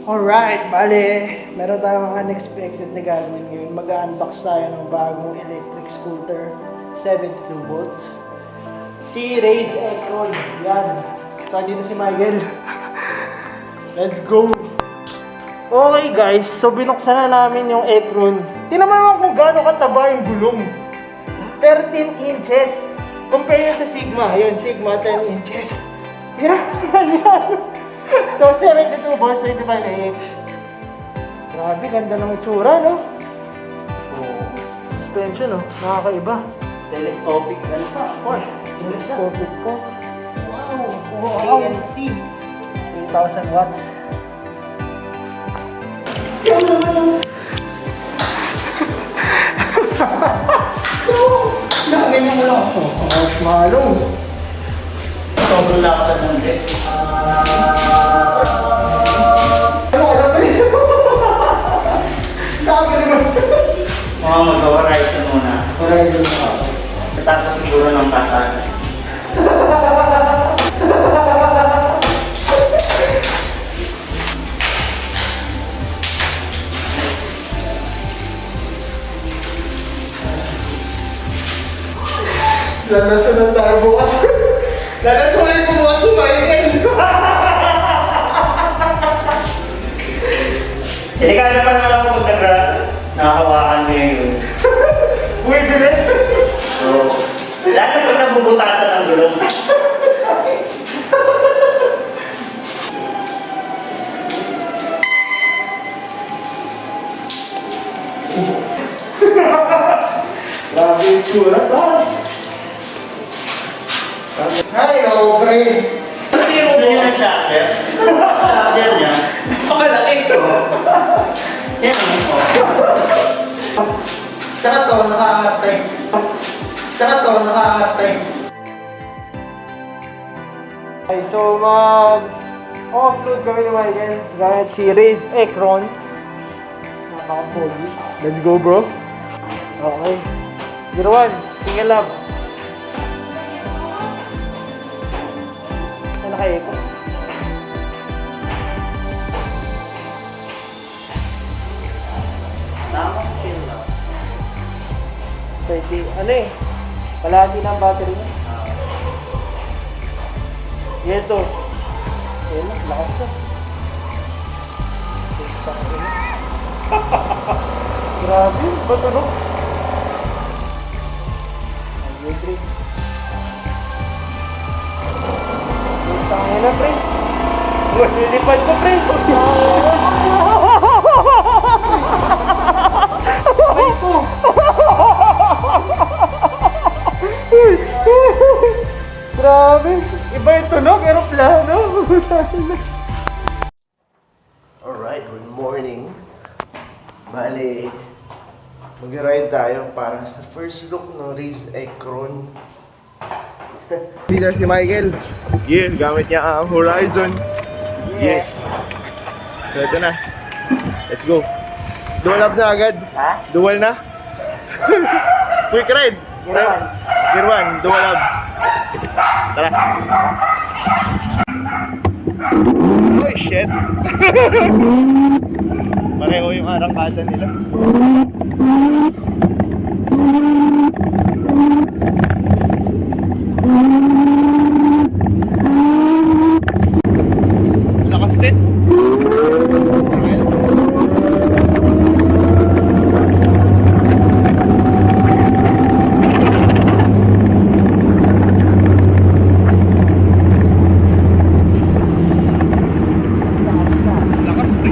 Alright, bale, meron tayong unexpected na gagawin ngayon. Mag-unbox tayo ng bagong electric scooter, 72 volts. Si Raze Ekron, yan. So, dito si Michael. Let's go! Okay guys, so binuksan na namin yung Ekron. Tingnan mo naman kung gaano kataba yung gulong. 13 inches. Compare yun sa Sigma. Yun, Sigma, 10 inches. Yan. So, 72 volts, 25 ah. Grabe, ganda ng itsura, no? Suspension, no? Nakakaiba. Telescopic ano pa, of course. Telescopic po. Wow! ANC. 3,000 watts. Ganyan mo lang ako. Marshmallow. Sobrang lakad ng deck. Ano ka lang rin? Sabi naman. Mga mag-horizon muna. Horizon pa. Katapos siguro ng pasag. Lalasanan tayo bukas. Lalasanan ko bukas sumayin. Hindi ka naman ako pag nakahawakan mo yun. Pwede rin. Oo. Lalo pag nabubutasan ang gulong. Grabe yung tsura pa. Ay, ako, pre. Ano yung ulo niya ng shocker? Shocker niya. Pakalaki ito. Yan ang ito. Tsaka to, nakakatay. Tsaka to, nakakatay. Okay, so mag-offload kami ni Michael gamit si Raze Ekron. Napaka-pogi. Let's go, bro. Okay. Zero one, single lap. Ano kayo ito? Tamang chill lang. 30, ano eh? Palagi na ang battery niya. Yan to. Yan lang, lakas to. Grabe, ba't ano? Mag-3. Tangin na, pre. Lilipad ko, pre. Ay ko. Grabe. Iba yung tunog, aeroplano. Alright, good morning. Bale, mag-ride tayo para sa first look ng Raze Ekron. Dito si Michael. Yes, gamit niya ang Horizon. Yes. So ito na. Let's go. Dual up na agad. Ha? Dual na. Quick ride. Gear 1, dual ups. Tara. Oh shit. Pareho yung arangkasan nila. Lakas din. Lakas pre.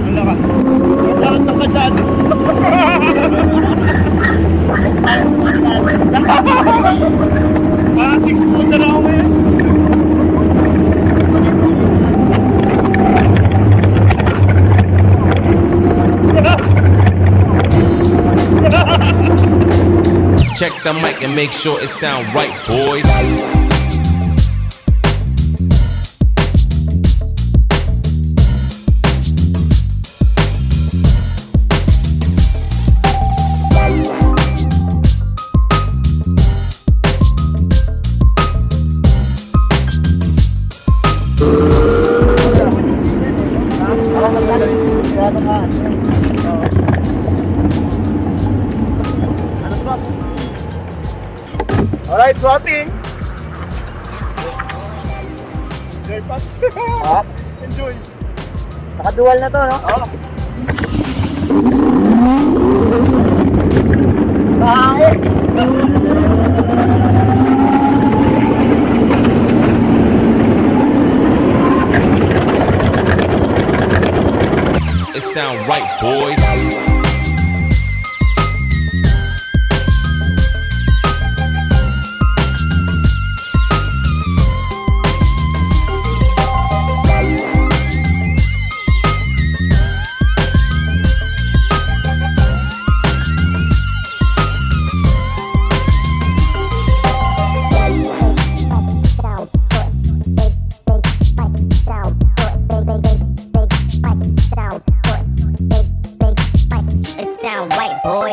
Ang lakas. Ang lakas ng kadyado. Parang 6 footer ako ngayon. Check the mic and make sure it sound right, boys. Alright, swapping! Enjoy, Pops. Enjoy. Nakadual na to, no? Oo. Bakit? It sound right, boys. It sound right, boy.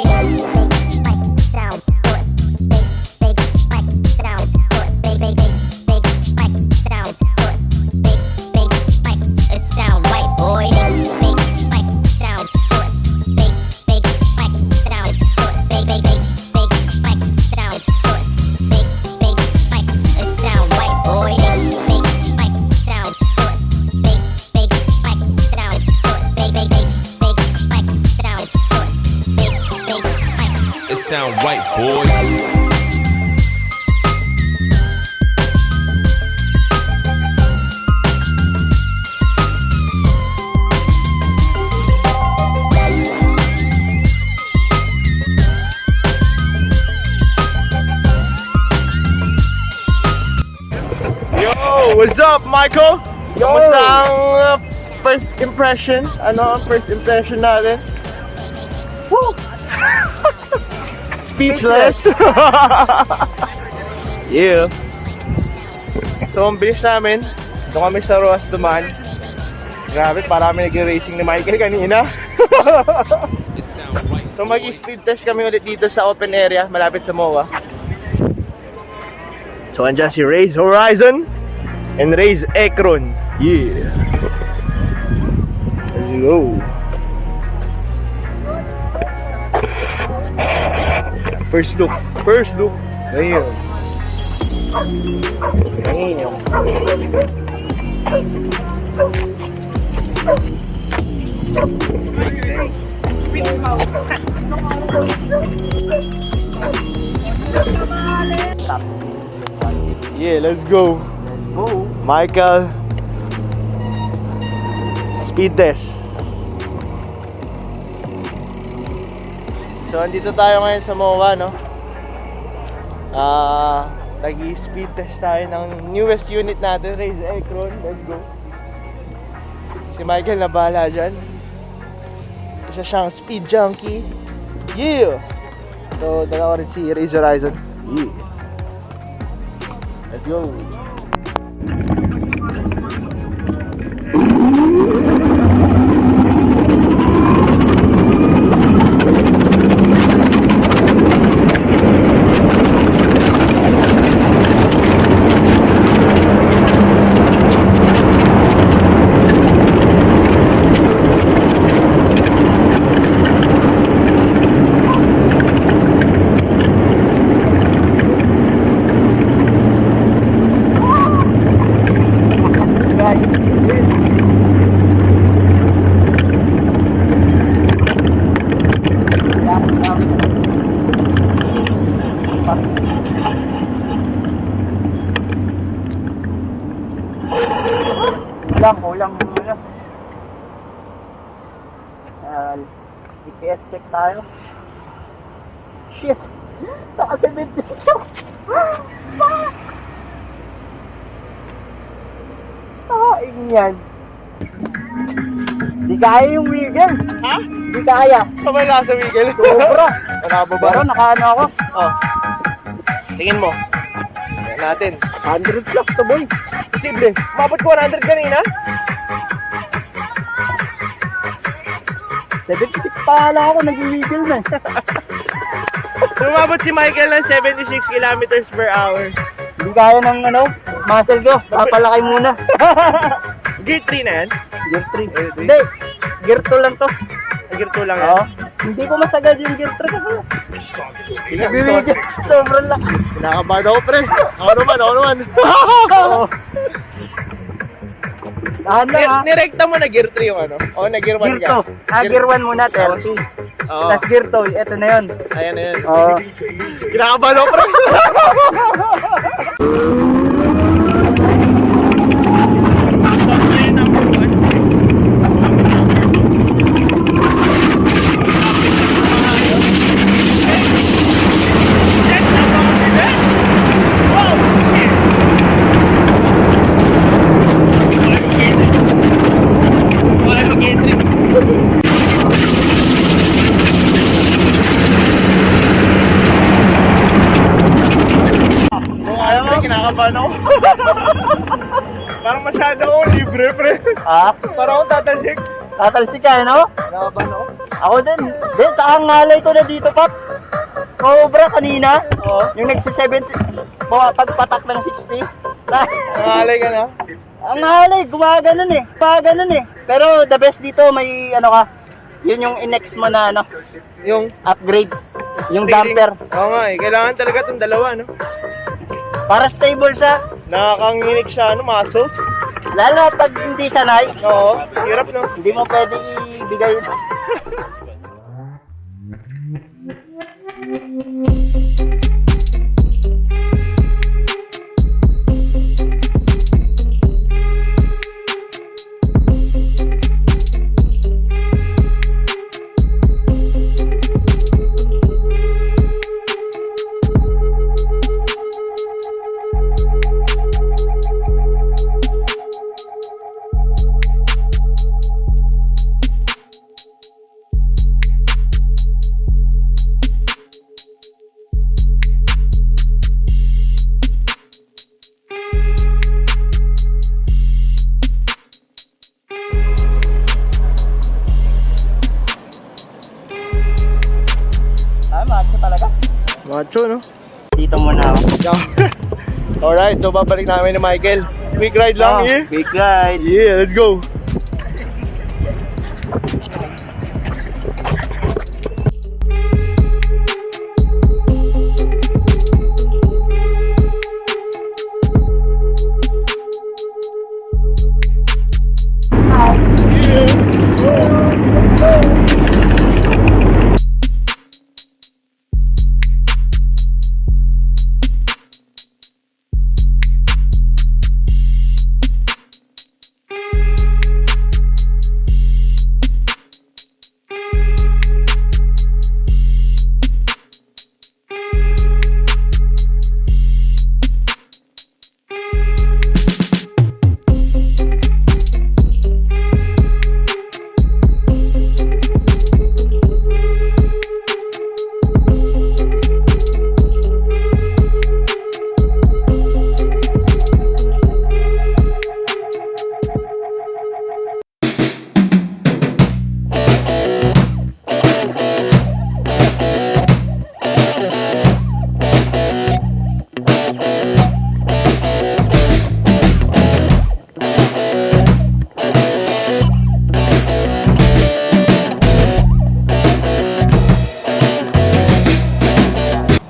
It sound right, boys. Yo, what's up, Michael? Kamusta ang first impression? Ano ang first impression natin? Woo! Speechless! Yeah. So, ang bilis namin. Doon kami sa Roas dumaan. Grabe, parami nag-racing ni Michael kanina. It sound right. So, mag-speed test kami ulit dito sa open area, malapit sa MOA. So, andyan si Raze Horizon and Raze Ekron. Yeah. Let's go. First look. Ayun. Ayun. Yeah, let's go. Michael. Speed test. So, andito tayo ngayon sa MOA, no? Nag-speed test tayo ng newest unit natin, Raze Ekron. Let's go. Si Michael na bahala dyan. Isa siyang speed junkie. Yeah! So, dalawa rin si Raze Horizon. Yeah! Let's go! Kulang muna. GPS check tayo. Shit! Naka 76 ako! Taing yan. Di kaya yung wiggle. Ha? Di kaya. Sabay lang sa wiggle. Sobra. Nakababa. Pero nakaano ako. Oh. Tingin mo. Tingnan natin. 100 plus to boy. Posible. Mabot ko 100 kanina. 76 pa lang ako nag-wiggle na. Sumabot si Michael ng 76 kilometers per hour. Hindi kaya ng muscle ko. Papalaki muna. Gear 3 na yan? Gear 3. Hindi. Gear 2 lang to. Gear 2 lang yan? Oo. Hindi ko masagad yung gear 3 kasi. Nag-video, sobrang lakas. Kinakabahan ako, pre. Ako naman. Tahan lang ha. Nirekta mo na gear 3 yung ano? O, na gear 1 Gear ka? 2. Gear 1 muna, 30. Oo. Tapos gear 2, eto na yun. Ayan na yun. Oo. Kinakabahan ako, pre. Alam mo, kinakabahan ako. Parang masyado ako libre, pre. Ha? Parang akong tatalsik. Tatalsik ka, no? Kinakabahan ako. Ako din. Din, saka ang ngalay ko na dito, Paps. Cobra kanina. Oo. Yung nagsa-70, pagpatak ng 60. Nangalay ka na. Ang ngalay, gumaganon eh. Pero the best dito, may ano ka. Yun yung in-next mo na ano, Yung upgrade. Yung steering. damper. Oo nga eh. Kailangan talaga itong dalawa, no? Para stable siya. Nakakanginig siya, ano, muscles. Lalo pag hindi sanay, Oo. Hirap, no? hindi mo pwede ibigay. Macho talaga. Macho, no? Dito muna ako. Alright, so babalik namin ni Michael. Quick ride lang, yeah? Quick ride. Yeah, let's go.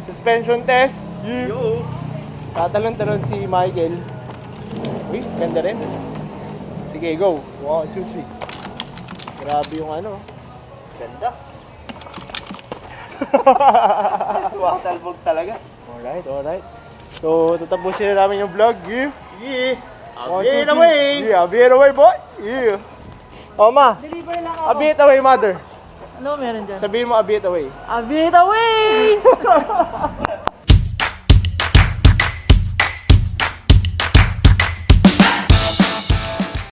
Suspension test. Yo. Tatalon-talon si Michael. Uy, ganda rin. Sige, go. 1, 2, 3. Grabe yung ano. Ganda. Wasalbog talaga. Alright. So, tatapusin na namin yung vlog. Yeah. Yeah. One, two, Abin three. away. Yeah, abin away, boy. Yeah. O, ma. Deliver lang ako. Abit away, mother. Ano meron dyan? Sabihin mo abit away. Abit away!